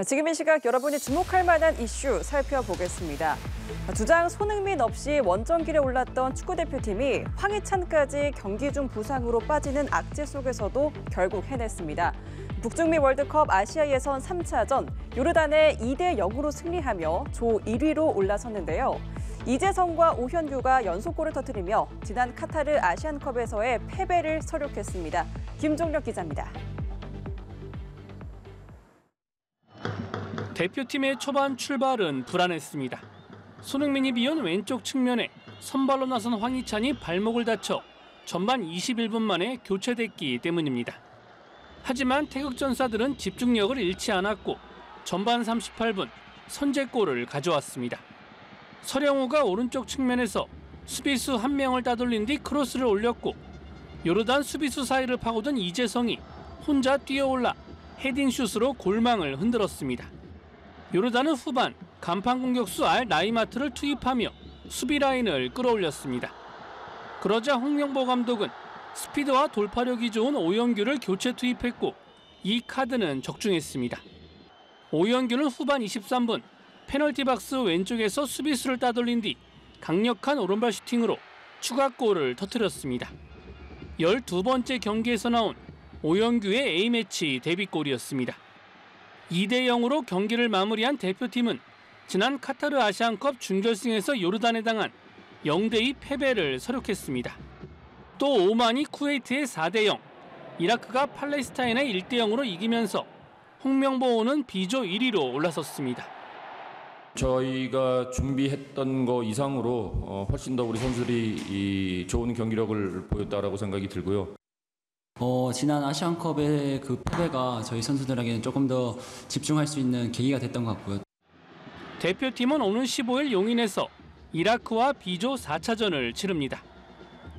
지금 이 시각 여러분이 주목할 만한 이슈 살펴보겠습니다. 주장 손흥민 없이 원정길에 올랐던 축구대표팀이 황희찬까지 경기 중 부상으로 빠지는 악재 속에서도 결국 해냈습니다. 북중미 월드컵 아시아 예선 3차전 요르단에 2대0으로 승리하며 조 1위로 올라섰는데요. 이재성과 오현규가 연속골을 터뜨리며 지난 카타르 아시안컵에서의 패배를 서력했습니다. 김종력 기자입니다. 대표팀의 초반 출발은 불안했습니다. 손흥민이 비운 왼쪽 측면에 선발로 나선 황희찬이 발목을 다쳐 전반 21분 만에 교체됐기 때문입니다. 하지만 태극전사들은 집중력을 잃지 않았고 전반 38분 선제골을 가져왔습니다. 서령우가 오른쪽 측면에서 수비수 한 명을 따돌린 뒤 크로스를 올렸고 요르단 수비수 사이를 파고든 이재성이 혼자 뛰어올라 헤딩슛으로 골망을 흔들었습니다. 요르단은 후반 간판 공격수 알 나이마트를 투입하며 수비 라인을 끌어올렸습니다. 그러자 홍명보 감독은 스피드와 돌파력이 좋은 오현규를 교체 투입했고 이 카드는 적중했습니다. 오현규는 후반 23분 페널티 박스 왼쪽에서 수비수를 따돌린 뒤 강력한 오른발 슈팅으로 추가골을 터뜨렸습니다. 12번째 경기에서 나온 오현규의 A매치 데뷔골이었습니다. 2대0으로 경기를 마무리한 대표팀은 지난 카타르 아시안컵 준결승에서 요르단에 당한 0대2 패배를 서력했습니다. 또 오만이 쿠웨이트의 4대0, 이라크가 팔레스타인의 1대0으로 이기면서 홍명보호는 B조 1위로 올라섰습니다. 저희가 준비했던 거 이상으로 훨씬 더 우리 선수들이 좋은 경기력을 보였다라고 생각이 들고요. 지난 아시안컵의 그 패배가 저희 선수들에게는 조금 더 집중할 수 있는 계기가 됐던 것 같고요. 대표팀은 오는 15일 용인에서 이라크와 B조 4차전을 치릅니다.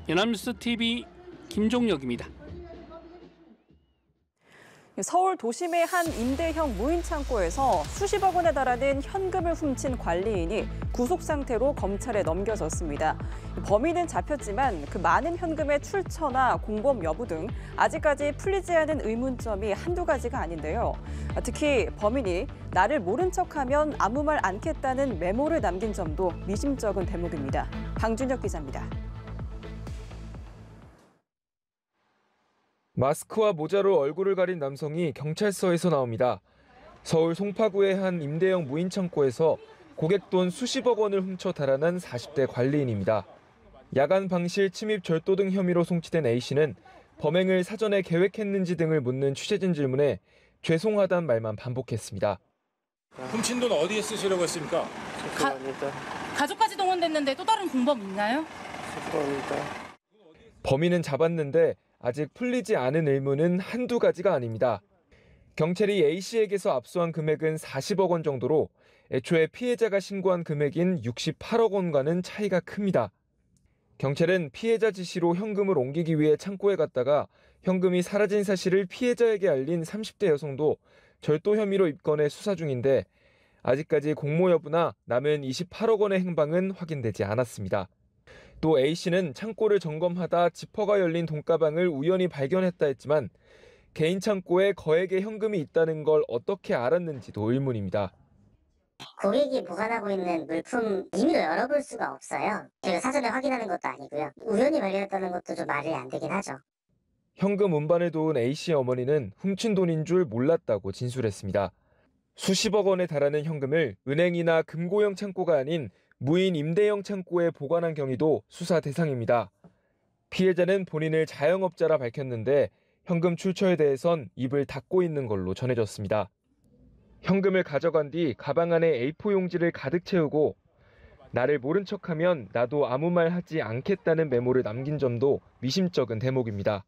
연합뉴스TV 김종력입니다. 서울 도심의 한 임대형 무인 창고에서 수십억 원에 달하는 현금을 훔친 관리인이 구속 상태로 검찰에 넘겨졌습니다. 범인은 잡혔지만 그 많은 현금의 출처나 공범 여부 등 아직까지 풀리지 않은 의문점이 한두 가지가 아닌데요. 특히 범인이 나를 모른 척하면 아무 말 않겠다는 메모를 남긴 점도 미심쩍은 대목입니다. 방준혁 기자입니다. 마스크와 모자로 얼굴을 가린 남성이 경찰서에서 나옵니다. 서울 송파구의 한 임대형 무인 창고에서 고객 돈 수십억 원을 훔쳐 달아난 40대 관리인입니다. 야간 방실 침입 절도 등 혐의로 송치된 A씨는 범행을 사전에 계획했는지 등을 묻는 취재진 질문에 죄송하다는 말만 반복했습니다. 훔친 돈 어디에 쓰시려고 했습니까? 가족까지 동원됐는데 또 다른 공범 있나요? 범인은 잡았는데 아직 풀리지 않은 의문은 한두 가지가 아닙니다. 경찰이 A씨에게서 압수한 금액은 40억 원 정도로 애초에 피해자가 신고한 금액인 68억 원과는 차이가 큽니다. 경찰은 피해자 지시로 현금을 옮기기 위해 창고에 갔다가 현금이 사라진 사실을 피해자에게 알린 30대 여성도 절도 혐의로 입건해 수사 중인데 아직까지 공모 여부나 남은 28억 원의 행방은 확인되지 않았습니다. 또 A씨는 창고를 점검하다 지퍼가 열린 돈가방을 우연히 발견했다 했지만 개인 창고에 거액의 현금이 있다는 걸 어떻게 알았는지도 의문입니다. 고객이 보관하고 있는 물품 임의로 열어볼 수가 없어요. 제가 사전에 확인하는 것도 아니고요. 우연히 발견했다는 것도 좀 말이 안 되긴 하죠. 현금 운반을 도운 A씨의 어머니는 훔친 돈인 줄 몰랐다고 진술했습니다. 수십억 원에 달하는 현금을 은행이나 금고형 창고가 아닌 무인 임대형 창고에 보관한 경위도 수사 대상입니다. 피해자는 본인을 자영업자라 밝혔는데 현금 출처에 대해선 입을 닫고 있는 걸로 전해졌습니다. 현금을 가져간 뒤 가방 안에 A4 용지를 가득 채우고 나를 모른 척하면 나도 아무 말 하지 않겠다는 메모를 남긴 점도 미심쩍은 대목입니다.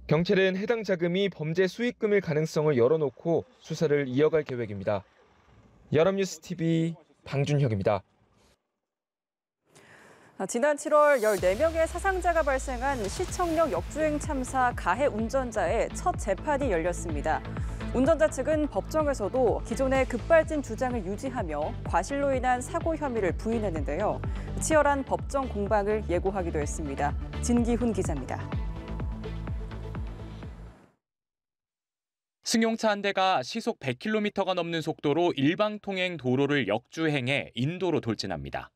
경찰은 해당 자금이 범죄 수익금일 가능성을 열어놓고 수사를 이어갈 계획입니다. 연합뉴스TV 방준혁입니다. 지난 7월 14명의 사상자가 발생한 시청역 역주행 참사 가해 운전자의 첫 재판이 열렸습니다. 운전자 측은 법정에서도 기존의 급발진 주장을 유지하며 과실로 인한 사고 혐의를 부인했는데요. 치열한 법정 공방을 예고하기도 했습니다. 진기훈 기자입니다. 승용차 한 대가 시속 100km가 넘는 속도로 일방통행 도로를 역주행해 인도로 돌진합니다.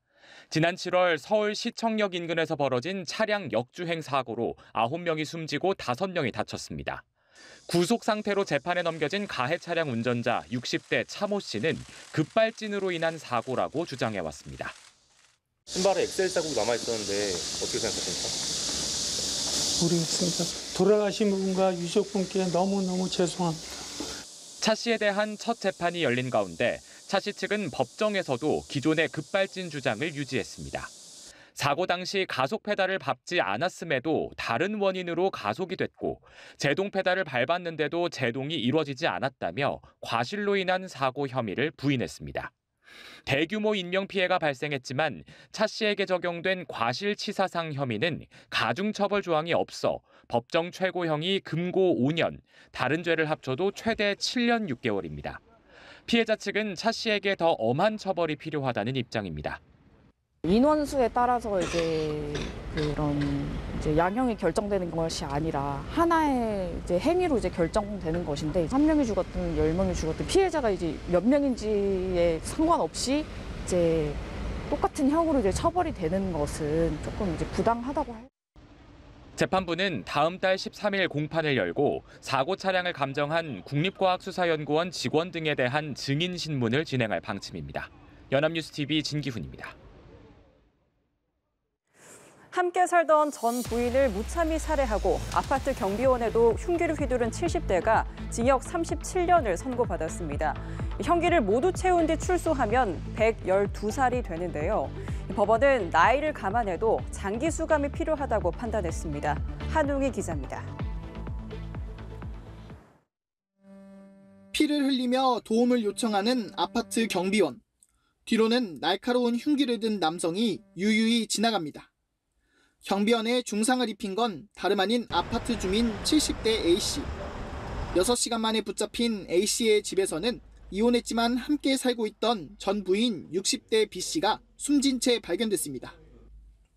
지난 7월 서울 시청역 인근에서 벌어진 차량 역주행 사고로 9명이 숨지고 5명이 다쳤습니다. 구속 상태로 재판에 넘겨진 가해 차량 운전자 60대 차모 씨는 급발진으로 인한 사고라고 주장해왔습니다. 신발에 엑셀 자국이 남아있었는데 어떻게 생각하십니까? 모르겠습니다. 돌아가신 분과 유족분께 너무너무 죄송합니다. 차 씨에 대한 첫 재판이 열린 가운데 차 씨 측은 법정에서도 기존의 급발진 주장을 유지했습니다. 사고 당시 가속 페달을 밟지 않았음에도 다른 원인으로 가속이 됐고 제동 페달을 밟았는데도 제동이 이루어지지 않았다며 과실로 인한 사고 혐의를 부인했습니다. 대규모 인명피해가 발생했지만 차 씨에게 적용된 과실치사상 혐의는 가중처벌 조항이 없어 법정 최고형이 금고 5년, 다른 죄를 합쳐도 최대 7년 6개월입니다. 피해자 측은 차 씨에게 더 엄한 처벌이 필요하다는 입장입니다. 인원수에 따라서 그런 양형이 결정되는 것이 아니라 하나의 행위로 결정되는 것인데 3명이 죽었든 10명이 죽었든 피해자가 몇 명인지에 상관없이 똑같은 형으로 처벌이 되는 것은 조금 부당하다고 할. 재판부는 다음 달 13일 공판을 열고 사고 차량을 감정한 국립과학수사연구원 직원 등에 대한 증인 신문을 진행할 방침입니다. 연합뉴스TV 진기훈입니다. 함께 살던 전 부인을 무참히 살해하고 아파트 경비원에도 흉기를 휘두른 70대가 징역 37년을 선고받았습니다. 형기를 모두 채운 뒤 출소하면 112살이 되는데요. 법원은 나이를 감안해도 장기 수감이 필요하다고 판단했습니다. 한웅희 기자입니다. 피를 흘리며 도움을 요청하는 아파트 경비원. 뒤로는 날카로운 흉기를 든 남성이 유유히 지나갑니다. 경비원에 중상을 입힌 건 다름 아닌 아파트 주민 70대 A씨. 6시간 만에 붙잡힌 A씨의 집에서는 이혼했지만 함께 살고 있던 전 부인 60대 B씨가 숨진 채 발견됐습니다.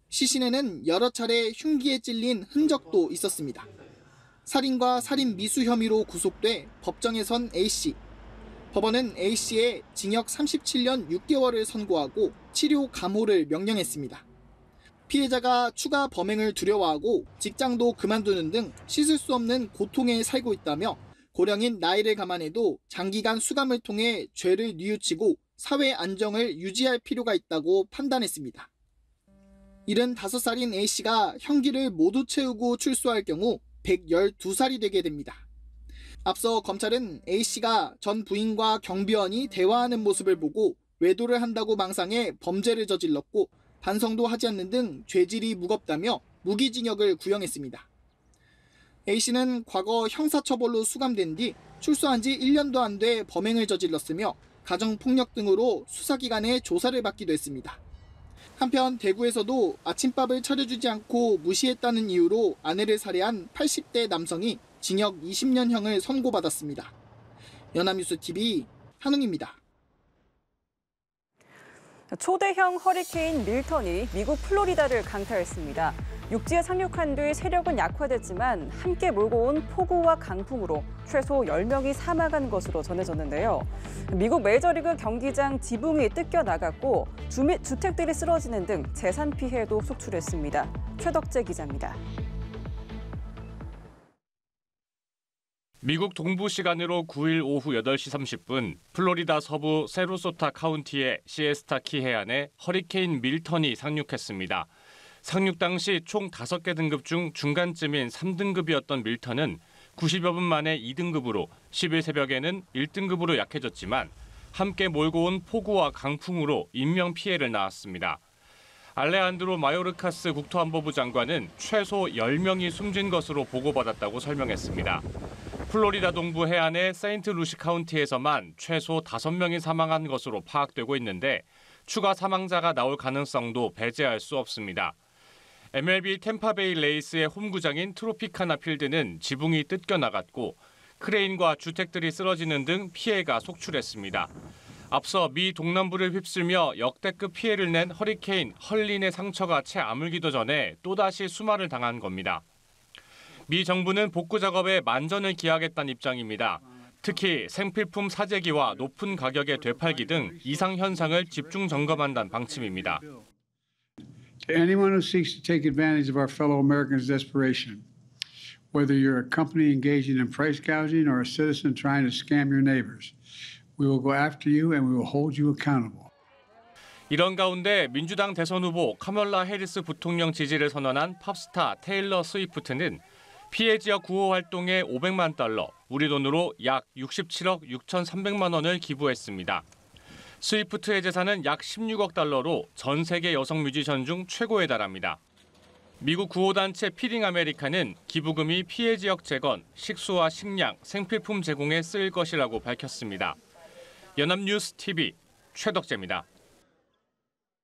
시신에는 여러 차례 흉기에 찔린 흔적도 있었습니다. 살인과 살인 미수 혐의로 구속돼 법정에 선 A씨. 법원은 A씨의 징역 37년 6개월을 선고하고 치료 감호를 명령했습니다. 피해자가 추가 범행을 두려워하고 직장도 그만두는 등 씻을 수 없는 고통에 살고 있다며 고령인 나이를 감안해도 장기간 수감을 통해 죄를 뉘우치고 사회 안정을 유지할 필요가 있다고 판단했습니다. 75살인 A씨가 형기를 모두 채우고 출소할 경우 112살이 되게 됩니다. 앞서 검찰은 A씨가 전 부인과 경비원이 대화하는 모습을 보고 외도를 한다고 망상해 범죄를 저질렀고 반성도 하지 않는 등 죄질이 무겁다며 무기징역을 구형했습니다. A씨는 과거 형사처벌로 수감된 뒤 출소한 지 1년도 안 돼 범행을 저질렀으며 가정폭력 등으로 수사기관에 조사를 받기도 했습니다. 한편 대구에서도 아침밥을 차려주지 않고 무시했다는 이유로 아내를 살해한 80대 남성이 징역 20년형을 선고받았습니다. 연합뉴스TV 한웅입니다. 초대형 허리케인 밀턴이 미국 플로리다를 강타했습니다. 육지에 상륙한 뒤 세력은 약화됐지만 함께 몰고 온 폭우와 강풍으로 최소 10명이 사망한 것으로 전해졌는데요. 미국 메이저리그 경기장 지붕이 뜯겨 나갔고 주택들이 쓰러지는 등 재산 피해도 속출했습니다. 최덕재 기자입니다. 미국 동부 시간으로 9일 오후 8시 30분 플로리다 서부 세로소타 카운티의 시에스타 키 해안에 허리케인 밀턴이 상륙했습니다. 상륙 당시 총 5개 등급 중 중간쯤인 3등급이었던 밀턴은 90여 분 만에 2등급으로 10일 새벽에는 1등급으로 약해졌지만 함께 몰고 온 폭우와 강풍으로 인명피해를 낳았습니다. 알레한드로 마요르카스 국토안보부 장관은 최소 10명이 숨진 것으로 보고받았다고 설명했습니다. 플로리다 동부 해안의 세인트루시 카운티에서만 최소 5명이 사망한 것으로 파악되고 있는데 추가 사망자가 나올 가능성도 배제할 수 없습니다. MLB 템파베이 레이스의 홈구장인 트로피카나 필드는 지붕이 뜯겨 나갔고 크레인과 주택들이 쓰러지는 등 피해가 속출했습니다. 앞서 미 동남부를 휩쓸며 역대급 피해를 낸 허리케인 헐린의 상처가 채 아물기도 전에 또다시 수말을 당한 겁니다. 미 정부는 복구 작업에 만전을 기하겠다는 입장입니다. 특히 생필품 사재기와 높은 가격의 되팔기 등 이상 현상을 집중 점검한다는 방침입니다. Anyone who seeks to take advantage of our fellow Americans' desperation, whether you're a company engaging in price gouging or a citizen trying to scam your neighbors, we will go after you and we will hold you accountable. 이런 가운데 민주당 대선 후보 카멀라 해리스 부통령 지지를 선언한 팝스타 테일러 스위프트는 피해 지역 구호 활동에 $500만, 우리 돈으로 약 67억 6,300만 원을 기부했습니다. 스위프트의 재산은 약 16억 달러로 전 세계 여성 뮤지션 중 최고에 달합니다. 미국 구호단체 피딩 아메리카는 기부금이 피해 지역 재건, 식수와 식량, 생필품 제공에 쓰일 것이라고 밝혔습니다. 연합뉴스 TV 최덕재입니다.